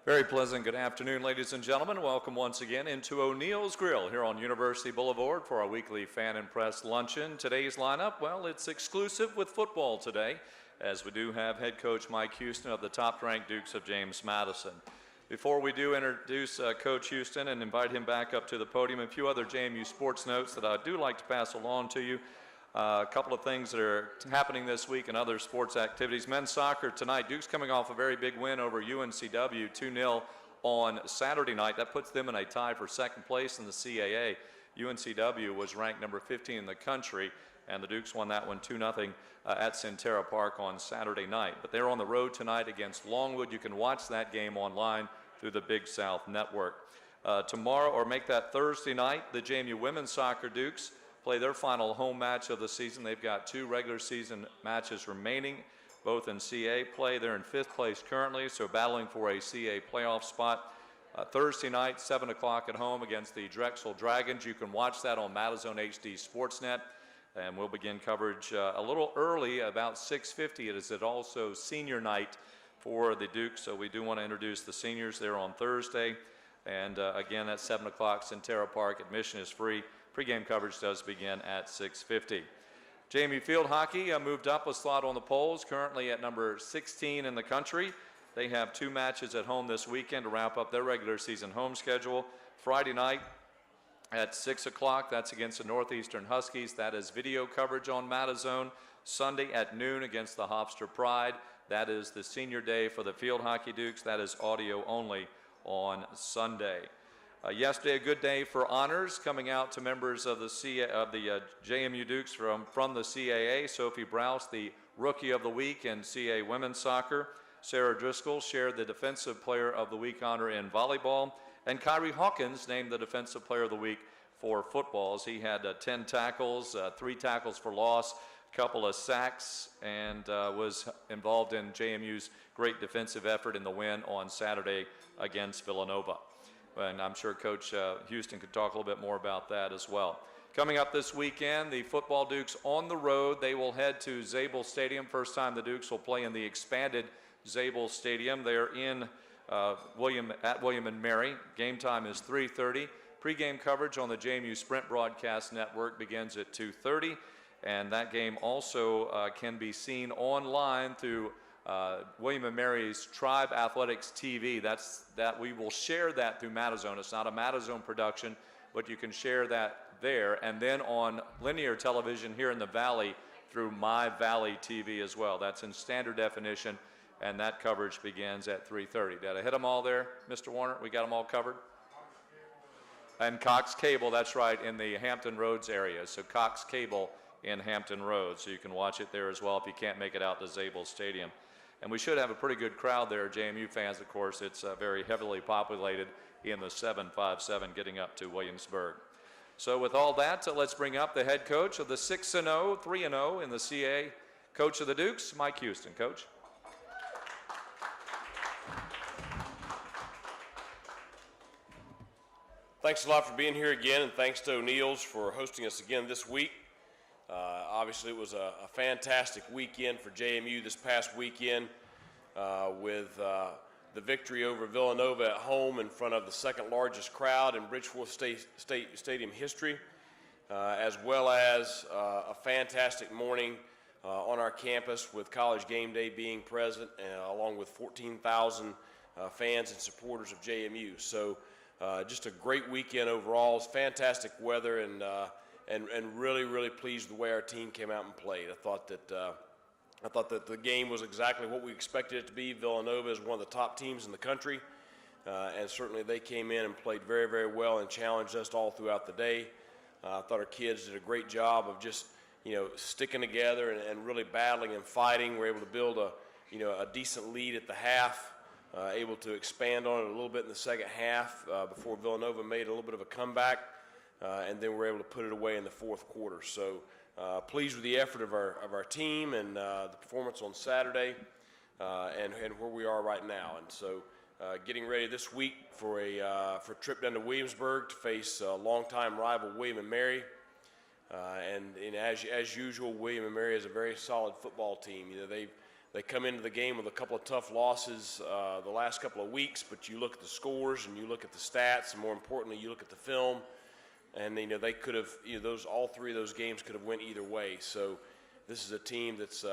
Very pleasant good afternoon, ladies and gentlemen. Welcome once again into O'Neill's Grill here on University Boulevard for our weekly Fan and Press Luncheon. Today's lineup, well, it's exclusive with football today, as we do have head coach Mike Houston of the top-ranked Dukes of James Madison. Before we do introduce Coach Houston and invite him back up to the podium, a few other JMU sports notes that I do like to pass along to you. A couple of things that are happening this week in other sports activities. Men's soccer tonight, Duke's coming off a very big win over UNCW, 2-0 on Saturday night. That puts them in a tie for second place in the CAA. UNCW was ranked number 15 in the country, and the Dukes won that one 2-0 at Centera Park on Saturday night. But they're on the road tonight against Longwood. You can watch that game online through the Big South Network. Tomorrow, or make that Thursday night, the JMU women's soccer Dukes play their final home match of the season. They've got 2 regular season matches remaining, both in CA play. They're in 5th place currently, so battling for a CA playoff spot. Thursday night, 7 o'clock at home against the Drexel Dragons. You can watch that on Madison HD Sportsnet, and we'll begin coverage a little early, about 6:50. It is also senior night for the Dukes, so we do want to introduce the seniors there on Thursday. And again, at 7 o'clock, Centera Park. Admission is free. Pre-game coverage does begin at 6:50. JMU field hockey moved up a slot on the polls, currently at number 16 in the country. They have 2 matches at home this weekend to wrap up their regular season home schedule. Friday night at 6 o'clock, that's against the Northeastern Huskies. That is video coverage on Madison. Sunday at noon against the Hofstra Pride. That is the senior day for the field hockey Dukes. That is audio only on Sunday. Yesterday, a good day for honors coming out to members of the JMU Dukes from the CAA. Sophie Browse, the Rookie of the Week in CAA women's soccer. Sarah Driscoll shared the Defensive Player of the Week honor in volleyball. And Kyrie Hawkins named the Defensive Player of the Week for football, as he had 10 tackles, 3 tackles for loss, a couple of sacks, and was involved in JMU's great defensive effort in the win on Saturday against Villanova. And I'm sure Coach Houston could talk a little bit more about that as well. Coming up this weekend, the football Dukes on the road. They will head to Zabel Stadium. First time the Dukes will play in the expanded Zabel Stadium. They're in William and Mary. Game time is 3:30. Pre-game coverage on the JMU Sprint Broadcast Network begins at 2:30. And that game also can be seen online through William & Mary's Tribe Athletics TV. That we will share that through Madison. It's not a Madison production, but you can share that there. And then on linear television here in the Valley through My Valley TV as well. That's in standard definition, and that coverage begins at 3:30. Did I hit them all there, Mr. Warner? We got them all covered? And Cox Cable, that's right, in the Hampton Roads area. So Cox Cable in Hampton Roads, so you can watch it there as well if you can't make it out to Zabel Stadium. And we should have a pretty good crowd there, JMU fans, of course. It's very heavily populated in the 757 getting up to Williamsburg. So with all that, let's bring up the head coach of the 6-0, 3-0 in the CA, coach of the Dukes, Mike Houston. Coach. Thanks a lot for being here again, and thanks to O'Neill's for hosting us again this week. Obviously, it was a fantastic weekend for JMU this past weekend with the victory over Villanova at home in front of the second largest crowd in Bridgeforth State Stadium history, as well as a fantastic morning on our campus with College Game Day being present, along with 14,000 fans and supporters of JMU. So just a great weekend overall. It's fantastic weather, and really, really pleased with the way our team came out and played. I thought that the game was exactly what we expected it to be. Villanova is one of the top teams in the country, and certainly they came in and played very, very well and challenged us all throughout the day. I thought our kids did a great job of just, sticking together and really battling and fighting. We're able to build a decent lead at the half, able to expand on it a little bit in the second half before Villanova made a little bit of a comeback. And then we're able to put it away in the fourth quarter. So pleased with the effort of our team and the performance on Saturday and where we are right now. And so getting ready this week for a trip down to Williamsburg to face longtime rival William & Mary. And as usual, William & Mary is a very solid football team. They come into the game with a couple of tough losses the last couple of weeks, but you look at the scores and you look at the stats, and more importantly, you look at the film, and they could have, all three of those games could have went either way. So this is a team that's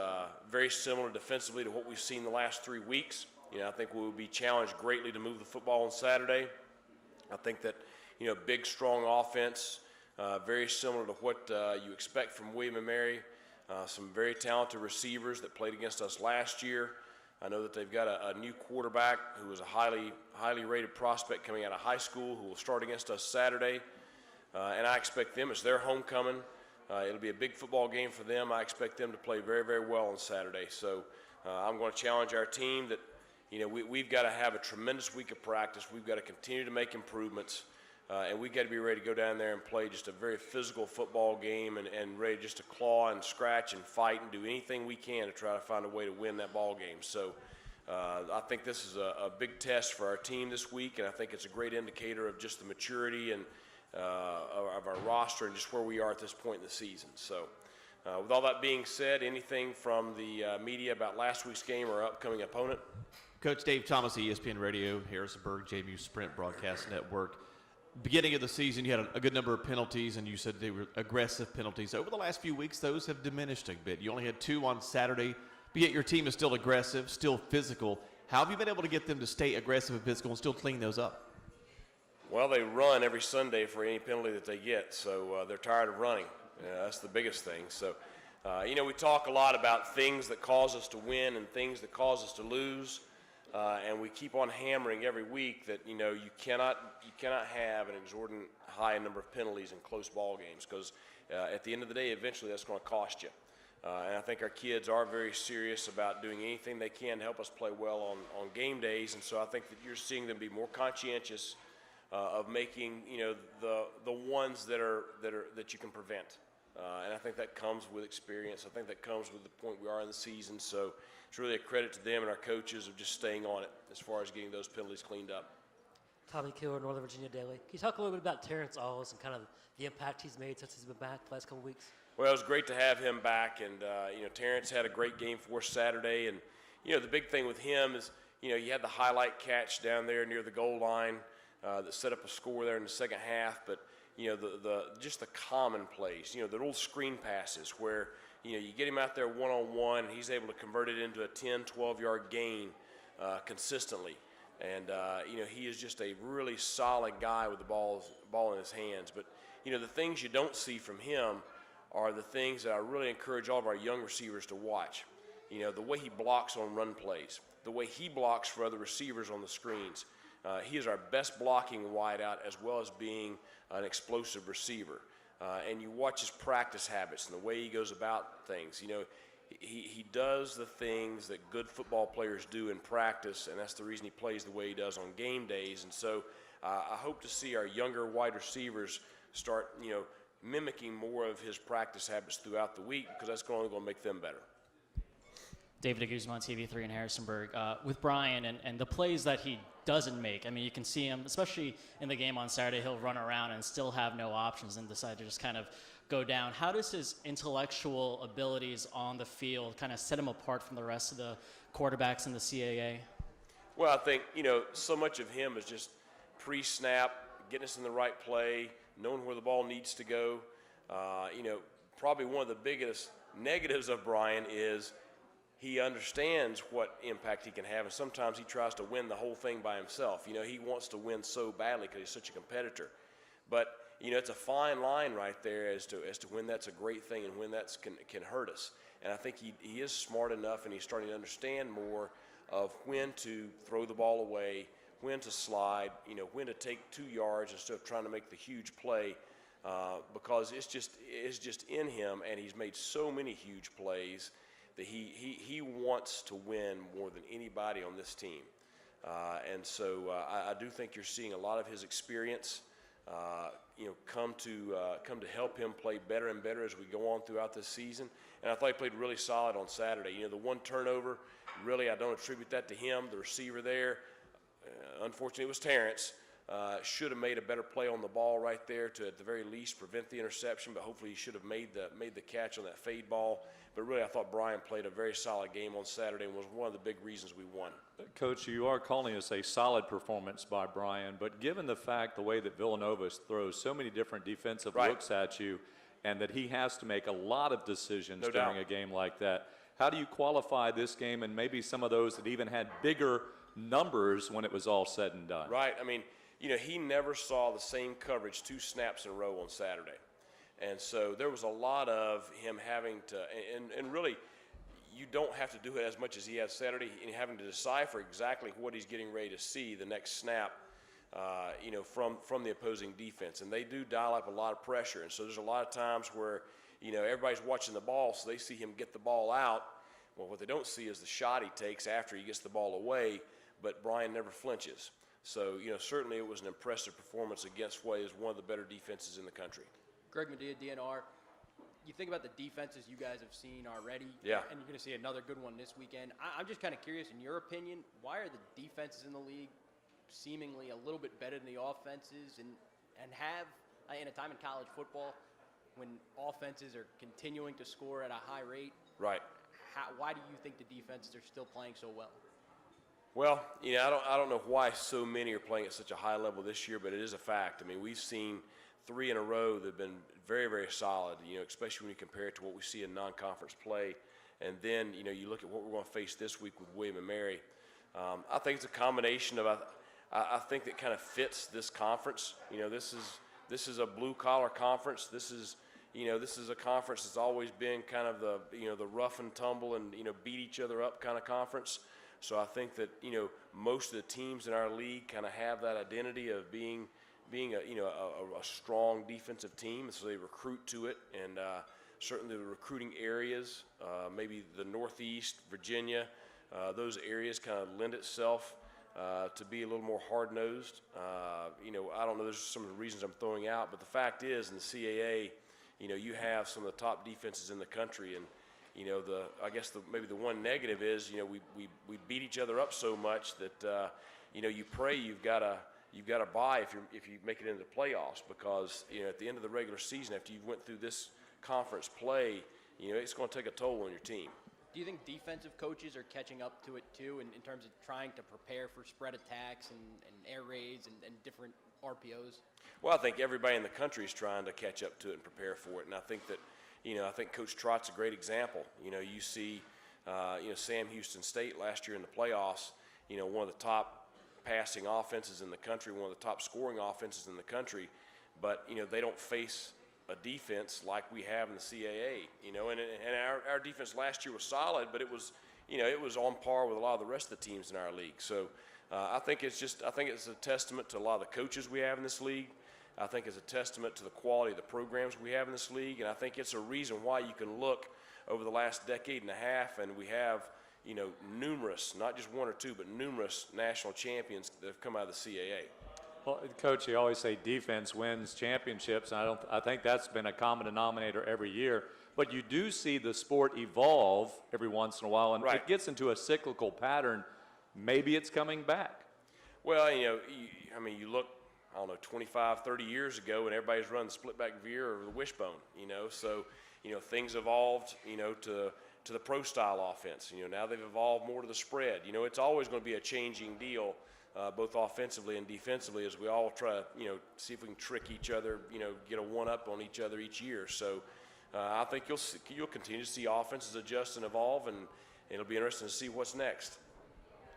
very similar defensively to what we've seen the last 3 weeks. I think we will be challenged greatly to move the football on Saturday. I think that, big, strong offense, very similar to what you expect from William & Mary. Some very talented receivers that played against us last year. I know that they've got a new quarterback who is a highly rated prospect coming out of high school who will start against us Saturday. And I expect them, it's their homecoming. It'll be a big football game for them. I expect them to play very, very well on Saturday. So I'm going to challenge our team that, we've got to have a tremendous week of practice. We've got to continue to make improvements. And we've got to be ready to go down there and play just a very physical football game and ready just to claw and scratch and fight and do anything we can to try to find a way to win that ball game. So I think this is a big test for our team this week, and I think it's a great indicator of just the maturity and of our roster and just where we are at this point in the season. So with all that being said, anything from the media about last week's game or upcoming opponent? Coach Dave Thomas, ESPN Radio, Harrisonburg, JMU Sprint Broadcast Network. Beginning of the season, you had a good number of penalties, and you said they were aggressive penalties. Over the last few weeks, those have diminished a bit. You only had 2 on Saturday, but yet your team is still aggressive, still physical. How have you been able to get them to stay aggressive and physical and still clean those up? Well, they run every Sunday for any penalty that they get, so they're tired of running. That's the biggest thing. So, we talk a lot about things that cause us to win and things that cause us to lose. And we keep on hammering every week that you cannot have an exorbitant high number of penalties in close ball games, because at the end of the day, eventually that's going to cost you. And I think our kids are very serious about doing anything they can to help us play well on game days. And so I think that you're seeing them be more conscientious of making the ones that you can prevent. And I think that comes with experience. I think that comes with the point we are in the season. So it's really a credit to them and our coaches of just staying on it as far as getting those penalties cleaned up. Tommy Killer, Northern Virginia Daily. Can you talk a little bit about Terrence Alls and kind of the impact he's made since he's been back the last couple weeks? Well, it was great to have him back, and Terrence had a great game for us Saturday. And the big thing with him is you had the highlight catch down there near the goal line that set up a score there in the second half. But just the common plays, the little screen passes where you get him out there one-on-one, and he's able to convert it into a 10, 12-yard gain consistently. And, he is just a really solid guy with the ball in his hands. But, the things you don't see from him are the things that I really encourage all of our young receivers to watch. The way he blocks on run plays, the way he blocks for other receivers on the screens. He is our best blocking wideout as well as being an explosive receiver. And you watch his practice habits and the way he goes about things. He does the things that good football players do in practice, and that's the reason he plays the way he does on game days. And so I hope to see our younger wide receivers start, mimicking more of his practice habits throughout the week, because that's only going to make them better. David Guzman, TV3 in Harrisonburg. With Brian and the plays that he doesn't make, I mean, you can see him, especially in the game on Saturday, he'll run around and still have no options and decide to just kind of go down. How does his intellectual abilities on the field kind of set him apart from the rest of the quarterbacks in the CAA? Well, I think, so much of him is just pre-snap, getting us in the right play, knowing where the ball needs to go. Probably one of the biggest negatives of Brian is he understands what impact he can have, and sometimes he tries to win the whole thing by himself. He wants to win so badly because he's such a competitor. But, it's a fine line right there as to when that's a great thing and when that can hurt us. And I think he is smart enough, and he's starting to understand more of when to throw the ball away, when to slide, when to take 2 yards instead of trying to make the huge play, because it's just in him, and he's made so many huge plays that he wants to win more than anybody on this team. And so I do think you're seeing a lot of his experience come to help him play better and better as we go on throughout this season. And I thought he played really solid on Saturday. The one turnover, really I don't attribute that to him, the receiver there. Unfortunately, it was Terrence. Should have made a better play on the ball right there to, at the very least, prevent the interception, but hopefully he should have made the catch on that fade ball. But really, I thought Brian played a very solid game on Saturday and was one of the big reasons we won. Coach, you are calling this a solid performance by Brian, but given the fact the way that Villanova throws so many different defensive looks at you and that he has to make a lot of decisions during a game like that, how do you qualify this game and maybe some of those that even had bigger numbers when it was all said and done? Right. I mean, you know, he never saw the same coverage 2 snaps in a row on Saturday. And so there was a lot of him having to, and really, you don't have to do it as much as he had Saturday, and having to decipher exactly what he's getting ready to see the next snap, you know, from the opposing defense. And they do dial up a lot of pressure. And so there's a lot of times where, you know, everybody's watching the ball, so they see him get the ball out. Well, what they don't see is the shot he takes after he gets the ball away, but Brian never flinches. So, you know, certainly it was an impressive performance against what is one of the better defenses in the country. Greg Medea, DNR, you think about the defenses you guys have seen already, Yeah. and you're going to see another good one this weekend. I'm just kind of curious, in your opinion, why are the defenses in the league seemingly a little bit better than the offenses, and have, in a time in college football, when offenses are continuing to score at a high rate, Right. why do you think the defenses are still playing so well? Well, you know, I don't know why so many are playing at such a high level this year, but it is a fact. I mean, we've seen 3 in a row that have been very, very solid, you know, especially when you compare it to what we see in non-conference play. And then, you know, you look at what we're going to face this week with William and Mary. I think it's a combination of, I think that kind of fits this conference. You know, this is a blue-collar conference. This is, you know, this is a conference that's always been kind of the, you know, the rough and tumble and, you know, beat each other up kind of conference. So I think that, you know, most of the teams in our league kind of have that identity of being a, you know, a strong defensive team, so they recruit to it, and certainly the recruiting areas, maybe the Northeast, Virginia, those areas kind of lend itself to be a little more hard-nosed. You know, I don't know, there's some of the reasons I'm throwing out, but the fact is, in the CAA, you know, you have some of the top defenses in the country, and you know, I guess maybe the one negative is, you know, we beat each other up so much that you know, you pray you've got a bye if you make it into the playoffs, because you know, at the end of the regular season, after you went through this conference play, you know, it's going to take a toll on your team. Do you think defensive coaches are catching up to it too, in terms of trying to prepare for spread attacks and air raids and different RPOs? Well, I think everybody in the country is trying to catch up to it and prepare for it, and I think that, you know, I think Coach Trott's a great example. You know, you see, you know, Sam Houston State last year in the playoffs, you know, one of the top passing offenses in the country, one of the top scoring offenses in the country, but, you know, they don't face a defense like we have in the CAA, you know, and our defense last year was solid, but it was, you know, it was on par with a lot of the rest of the teams in our league. So I think it's a testament to a lot of the coaches we have in this league. I think it's a testament to the quality of the programs we have in this league, and I think it's a reason why you can look over the last decade and a half, and we have, you know, numerous, not just 1 or 2, but numerous national champions that have come out of the CAA. Well, Coach, you always say defense wins championships, and I think that's been a common denominator every year. But you do see the sport evolve every once in a while, and Right. it gets into a cyclical pattern. Maybe it's coming back. Well, you know, I mean, you look, I don't know, 25, 30 years ago, and everybody's running the split back veer or the wishbone, you know. So, you know, things evolved, you know, to the pro style offense. You know, now they've evolved more to the spread. You know, it's always going to be a changing deal, both offensively and defensively, as we all try to, you know, see if we can trick each other, you know, get a one-up on each other each year. So I think you'll continue to see offenses adjust and evolve, and it'll be interesting to see what's next.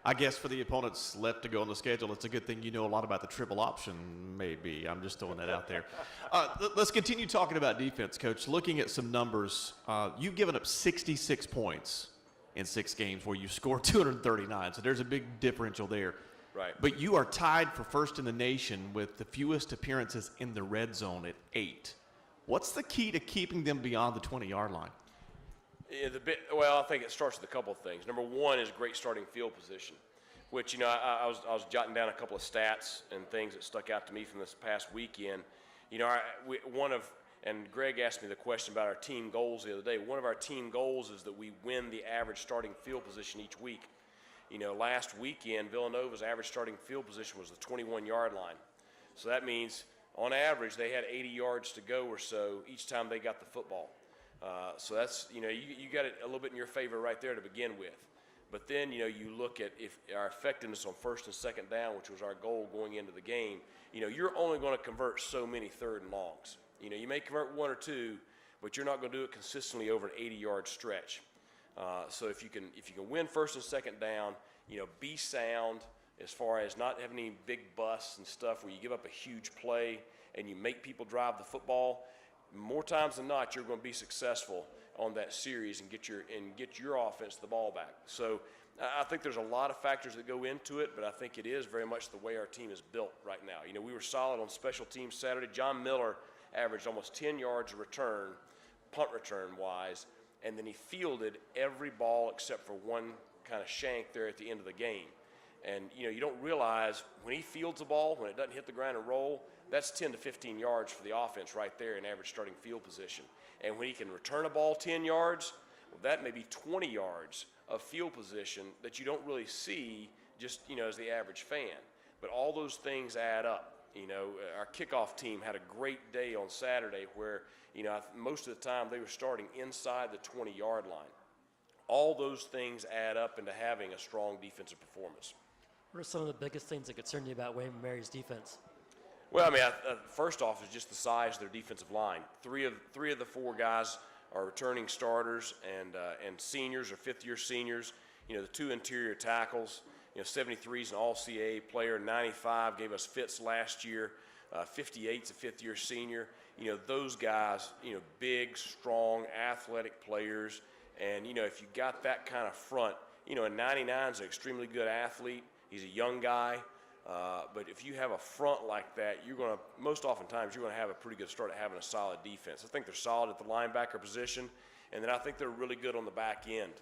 I guess for the opponents left to go on the schedule, it's a good thing you know a lot about the triple option, maybe. I'm just throwing that out there. Let's continue talking about defense, Coach. Looking at some numbers, you've given up 66 points in 6 games where you scored 239, so there's a big differential there. Right. But you are tied for first in the nation with the fewest appearances in the red zone at 8. What's the key to keeping them beyond the 20-yard line? Yeah, well, I think it starts with a couple of things. Number one is great starting field position, which, you know, I was jotting down a couple of stats and things that stuck out to me from this past weekend. You know, and Greg asked me the question about our team goals the other day. One of our team goals is that we win the average starting field position each week. You know, last weekend, Villanova's average starting field position was the 21-yard line. So that means on average they had 80 yards to go or so each time they got the football. So that's, you got it a little bit in your favor right there to begin with. But then, you look at if our effectiveness on first and second down, which was our goal going into the game, you're only going to convert so many third and longs. You may convert one or two, but you're not going to do it consistently over an 80-yard stretch. So if you can win first and second down, be sound as far as not having any big busts and stuff where you give up a huge play and you make people drive the football, more times than not, you're going to be successful on that series and get your offense the ball back. So I think there's a lot of factors that go into it, but I think it is very much the way our team is built right now. We were solid on special teams Saturday. John Miller averaged almost 10 yards a return, punt return wise, and then he fielded every ball except for one kind of shank there at the end of the game. And you don't realize when he fields the ball, when it doesn't hit the ground and roll, that's 10 to 15 yards for the offense right there in average starting field position. And when he can return a ball 10 yards, well, that may be 20 yards of field position that you don't really see just, as the average fan. But all those things add up. Our kickoff team had a great day on Saturday where, most of the time they were starting inside the 20-yard line. All those things add up into having a strong defensive performance. What are some of the biggest things that concern you about William & Mary's defense? Well, first off is just the size of their defensive line. Three of the four guys are returning starters and seniors or fifth-year seniors. The two interior tackles. 73 is an All-CAA player. 95 gave us fits last year. 58's a fifth-year senior. Those guys, big, strong, athletic players. And, if you got that kind of front, and 99 is an extremely good athlete. He's a young guy. But if you have a front like that, most oftentimes you're going to have a pretty good start at having a solid defense. I think they're solid at the linebacker position, and then I think they're really good on the back end.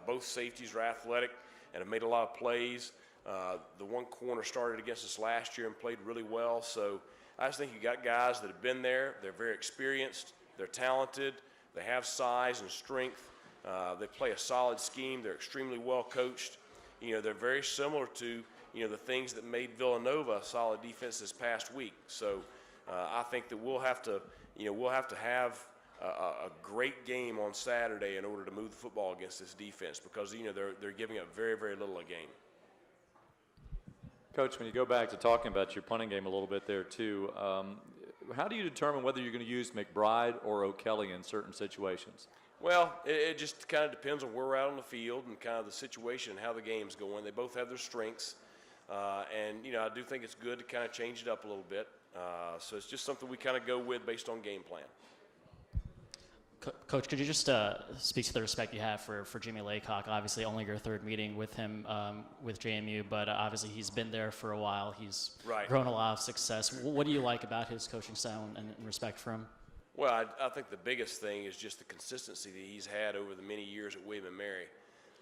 Both safeties are athletic and have made a lot of plays. The one corner started against us last year and played really well. So I just think you got guys that have been there. They're very experienced. They're talented. They have size and strength. They play a solid scheme. They're extremely well coached. They're very similar to the things that made Villanova a solid defense this past week. So I think that we'll have to have a great game on Saturday in order to move the football against this defense because they're giving up very, very little a game. Coach, when you go back to talking about your punting game a little bit there too, how do you determine whether you're going to use McBride or O'Kelly in certain situations? Well, it just kind of depends on where we're out on the field and kind of the situation and how the game's going. They both have their strengths. And I do think it's good to kind of change it up a little bit. So it's just something we kind of go with based on game plan. Coach, could you just speak to the respect you have for Jimmy Laycock? Obviously, only your third meeting with him with JMU, but obviously he's been there for a while. He's grown a lot of success. What do you like about his coaching style and respect for him? Well, I think the biggest thing is just the consistency that he's had over the many years at William & Mary.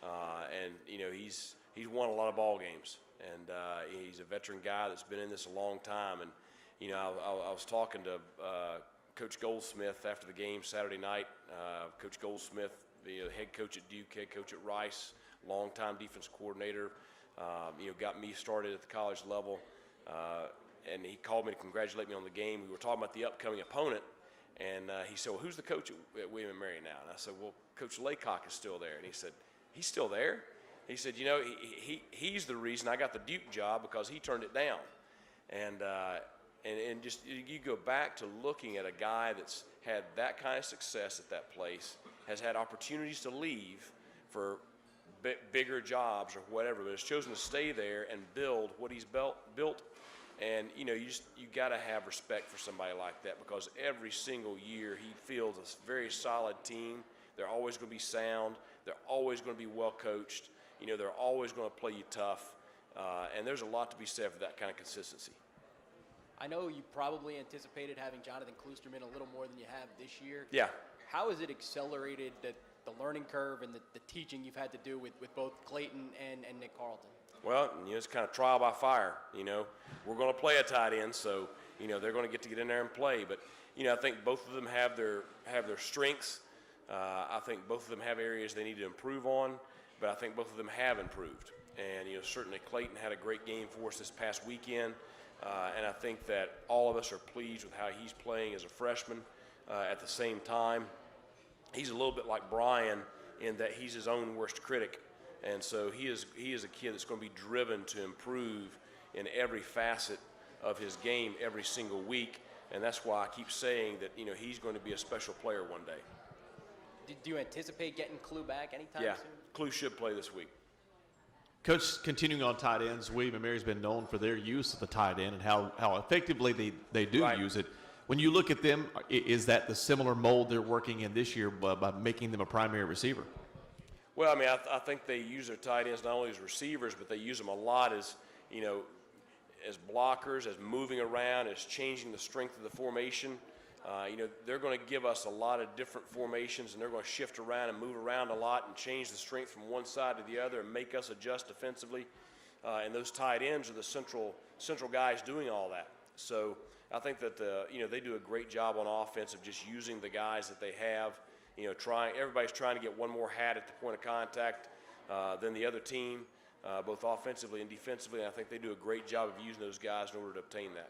And he's won a lot of ball games. And he's a veteran guy that's been in this a long time. And, I was talking to Coach Goldsmith after the game Saturday night. Coach Goldsmith, the head coach at Duke, head coach at Rice, longtime defense coordinator, got me started at the college level. And he called me to congratulate me on the game. We were talking about the upcoming opponent. And he said, well, who's the coach at William & Mary now? And I said, well, Coach Laycock is still there. And he said, he's still there? He said, he's the reason I got the Duke job because he turned it down. And just you go back to looking at a guy that's had that kind of success at that place, has had opportunities to leave for bigger jobs or whatever, but has chosen to stay there and build what he's built. And, you got to have respect for somebody like that because every single year he fields a very solid team. They're always going to be sound. They're always going to be well coached. They're always going to play you tough. And there's a lot to be said for that kind of consistency. I know you probably anticipated having Jonathan Kloosterman a little more than you have this year. Yeah. How has it accelerated the learning curve and the teaching you've had to do with both Clayton and Nick Carlton? Well, it's kind of trial by fire. We're going to play a tight end, so they're going to get in there and play. But I think both of them have their strengths. I think both of them have areas they need to improve on, but I think both of them have improved. And certainly Clayton had a great game for us this past weekend. And I think that all of us are pleased with how he's playing as a freshman. At the same time, he's a little bit like Brian in that he's his own worst critic. And so he is a kid that's going to be driven to improve in every facet of his game every single week. And that's why I keep saying that, he's going to be a special player one day. Do you anticipate getting Clue back anytime Yeah, soon? Clue should play this week. Coach, continuing on tight ends, William and Mary's been known for their use of the tight end and how effectively they do Right. use it. When you look at them, is that the similar mold they're working in this year by making them a primary receiver? Well, I mean, I think they use their tight ends not only as receivers, but they use them a lot as, as blockers, as moving around, as changing the strength of the formation. They're going to give us a lot of different formations, and they're going to shift around and move around a lot and change the strength from one side to the other and make us adjust defensively. And those tight ends are the central guys doing all that. So I think that they do a great job on offense of just using the guys that they have. Everybody's trying to get one more hat at the point of contact than the other team, both offensively and defensively. And I think they do a great job of using those guys in order to obtain that.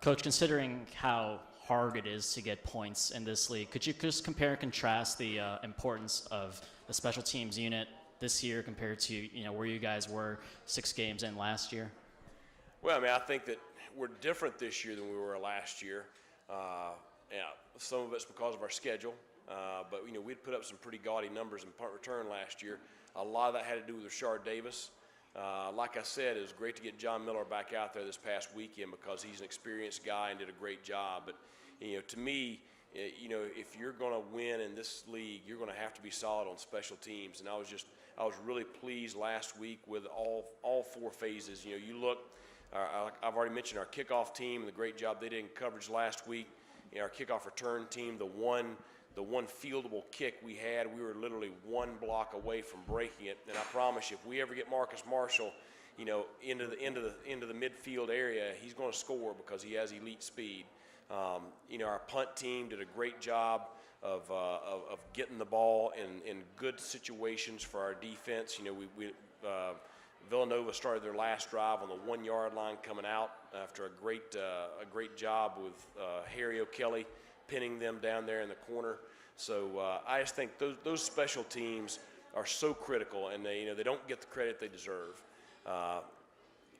Coach, considering how hard it is to get points in this league, could you just compare and contrast the importance of the special teams unit this year compared to where you guys were 6 games in last year? Well, I mean, I think that we're different this year than we were last year. Some of it's because of our schedule, but we'd put up some pretty gaudy numbers in punt return last year. A lot of that had to do with Rashard Davis. Like I said, it was great to get John Miller back out there this past weekend because he's an experienced guy and did a great job. But, to me, if you're going to win in this league, you're going to have to be solid on special teams. And I was really pleased last week with all 4 phases. You look, I've already mentioned our kickoff team and the great job they did in coverage last week. Our kickoff return team, the one fieldable kick we had, we were literally 1 block away from breaking it. And I promise you, if we ever get Marcus Marshall, into the midfield area, he's going to score because he has elite speed. Our punt team did a great job of getting the ball in good situations for our defense. Villanova started their last drive on the 1-yard line coming out after a great job with Harry O'Kelly pinning them down there in the corner. So I just think those special teams are so critical, and they don't get the credit they deserve.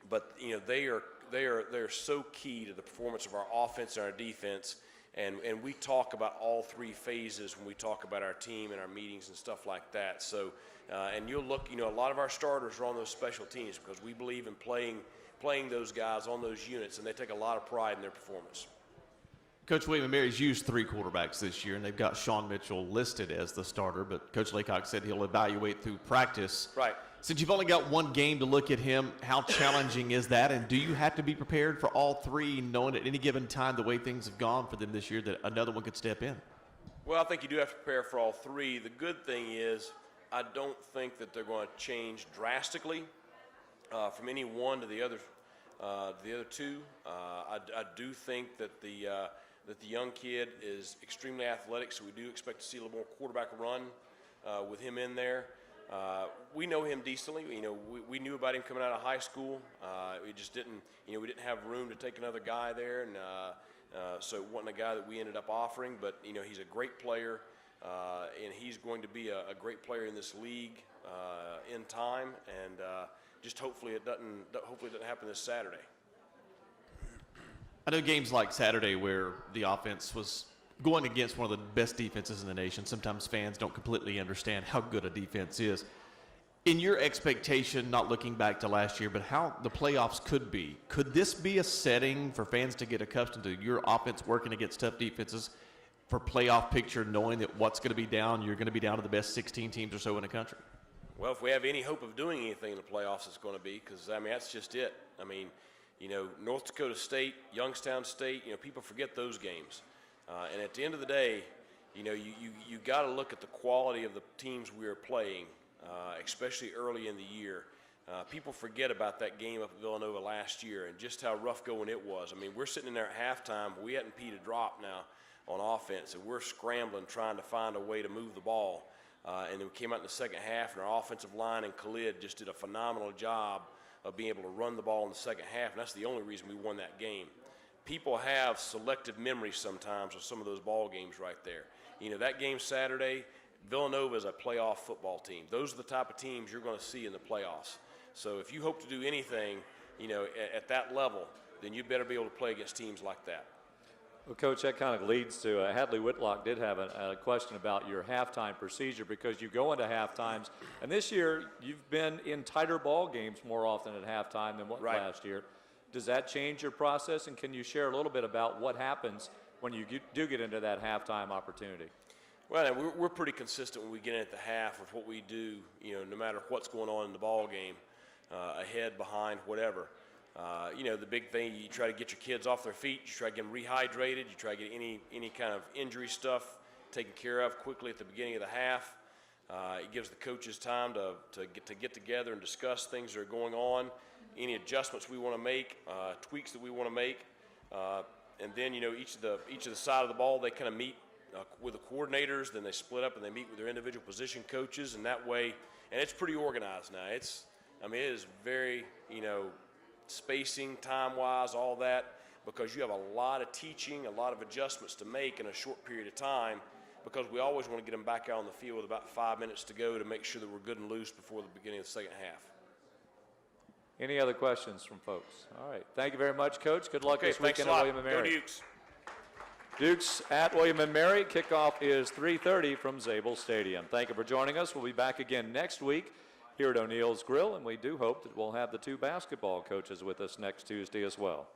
But they are so key to the performance of our offense and our defense. And we talk about all 3 phases when we talk about our team and our meetings and stuff like that. So and you'll look, a lot of our starters are on those special teams because we believe in playing those guys on those units, and they take a lot of pride in their performance. Coach William and Mary's used 3 quarterbacks this year, and they've got Sean Mitchell listed as the starter, but Coach Laycock said he'll evaluate through practice. Right. Since you've only got 1 game to look at him, how challenging is that, and do you have to be prepared for all 3, knowing at any given time the way things have gone for them this year that another one could step in? Well, I think you do have to prepare for all 3. The good thing is I don't think that they're going to change drastically from any one to the other 2. I do think that the young kid is extremely athletic, so we do expect to see a little more quarterback run with him in there. We know him decently. We knew about him coming out of high school. We just didn't, we didn't have room to take another guy there, and so it wasn't a guy that we ended up offering. But he's a great player, and he's going to be a great player in this league in time. And just hopefully it doesn't happen this Saturday. I know games like Saturday where the offense was going against one of the best defenses in the nation. Sometimes fans don't completely understand how good a defense is. In your expectation, not looking back to last year, but how the playoffs could be, could this be a setting for fans to get accustomed to your offense working against tough defenses for playoff picture, knowing that what's going to be down, you're going to be down to the best 16 teams or so in the country? Well, if we have any hope of doing anything in the playoffs, it's going to be because, that's just it. North Dakota State, Youngstown State, people forget those games. And at the end of the day, you got to look at the quality of the teams we are playing, especially early in the year. People forget about that game up at Villanova last year and just how rough going it was. We're sitting in there at halftime, but we hadn't peed a drop now on offense, and we're scrambling trying to find a way to move the ball. And then we came out in the second half, and our offensive line and Khalid just did a phenomenal job of being able to run the ball in the second half, and that's the only reason we won that game. People have selective memory sometimes of some of those ball games right there. You know, that game Saturday, Villanova is a playoff football team. Those are the type of teams you're going to see in the playoffs. So if you hope to do anything, you know, at that level, then you better be able to play against teams like that. Well, Coach, that kind of leads to Hadley Whitlock did have a question about your halftime procedure, because you go into halftimes, and this year you've been in tighter ball games more often at halftime than what Right. last year. Does that change your process, and can you share a little bit about what happens when you do get into that halftime opportunity? Well, we're pretty consistent when we get in at the half with what we do, you know, no matter what's going on in the ball game, ahead, behind, whatever. You know, the big thing, you try to get your kids off their feet, you try to get them rehydrated, you try to get any kind of injury stuff taken care of quickly at the beginning of the half. It gives the coaches time to get together and discuss things that are going on, any adjustments we want to make, tweaks that we want to make, and then, you know, each of the side of the ball, they kind of meet with the coordinators, then they split up and they meet with their individual position coaches, and that way, and it's pretty organized now. It is very, you know, spacing, time-wise, all that, because you have a lot of teaching, a lot of adjustments to make in a short period of time, because we always want to get them back out on the field with about 5 minutes to go to make sure that we're good and loose before the beginning of the second half. Any other questions from folks? All right. Thank you very much, Coach. Good luck Okay, this thanks a weekend at lot. William & Go Mary. Dukes. Dukes at William & Mary. Kickoff is 3:30 from Zabel Stadium. Thank you for joining us. We'll be back again next week here at O'Neill's Grill, and we do hope that we'll have the two basketball coaches with us next Tuesday as well.